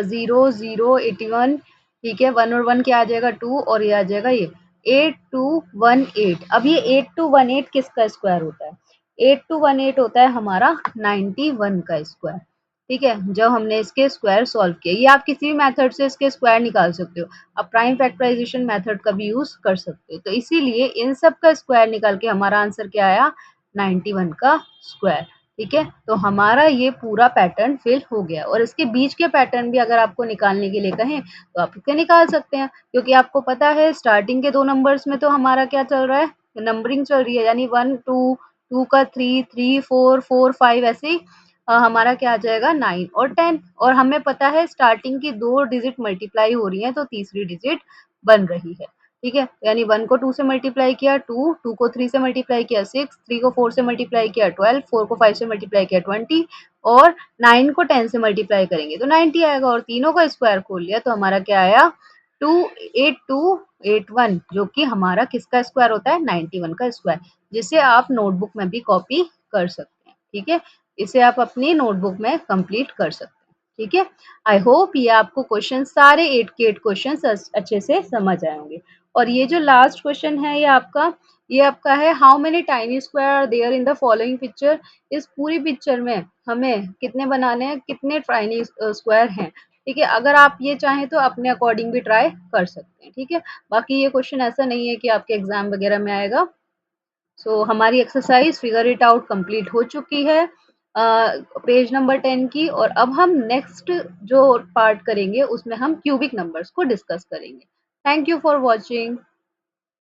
0 0 81। ठीक है, 1 और 1 क्या आ जाएगा 2 और ये आ जाएगा ये 8218। अब ये 8218 किसका स्क्वायर होता है, 8218 होता है हमारा 91 का स्क्वायर। ठीक है, जब हमने इसके स्क्वायर सॉल्व किया, ये आप किसी भी मेथड से इसके स्क्वायर निकाल सकते हो, आप प्राइम फैक्टराइजेशन मेथड का भी यूज कर सकते हो। तो इसीलिए इन सब का स्क्वायर निकाल के हमारा आंसर क्या आया, 91 का स्क्वायर। ठीक है, तो हमारा ये पूरा पैटर्न फिल हो गया और इसके बीच के पैटर्न भी अगर आपको निकालने के लिए कहें तो आप इसके निकाल सकते हैं, क्योंकि आपको पता है स्टार्टिंग के 2 नंबर्स में तो हमारा क्या चल रहा है, नंबरिंग चल रही है, यानी 1 2 2 का 3 3 4 4 5 ऐसे ही हमारा क्या आ जाएगा 9 और 10, और हमें पता है स्टार्टिंग की 2 डिजिट मल्टीप्लाई हो रही है तो तीसरी डिजिट बन रही है। ठीक है, यानी 1 को 2 से मल्टीप्लाई किया 2, 2 को 3 से मल्टीप्लाई किया 6, 3 को 4 से मल्टीप्लाई किया 12, 4 को 5 से मल्टीप्लाई किया 20 और 9 को 10 से मल्टीप्लाई करेंगे तो 90 आएगा और तीनों का स्क्वायर खोल लिया तो हमारा क्या आया 28281, जो कि हमारा किसका स्क्वायर होता है 91 का स्क्वायर, जिसे आप नोटबुक में भी कॉपी कर सकते हैं। ठीक है, इसे आप अपनी नोटबुक में कंप्लीट कर सकते हैं। ठीक है, आई होप ये आपको क्वेश्चन सारे 8 के 8 क्वेश्चन अच्छे से समझ आए होंगे। और ये जो लास्ट क्वेश्चन है ये आपका है, how many tiny square are there in the following picture. इस पूरी पिक्चर में हमें कितने बनाने हैं, कितने टाइनी स्क्वायर हैं। ठीक है, अगर आप ये चाहें तो अपने अकॉर्डिंग भी ट्राई कर सकते हैं। ठीक है, बाकी ये क्वेश्चन ऐसा नहीं है कि आपके एग्जाम वगैरह में आएगा। सो हमारी exercise figure it out complete हो चुकी है पेज नंबर 10 की, और अब हम नेक्स्ट जो पार्ट करेंगे उसमें हम क्यूबिक नंबर्स को डिस्कस करेंगे। Thank you for watching.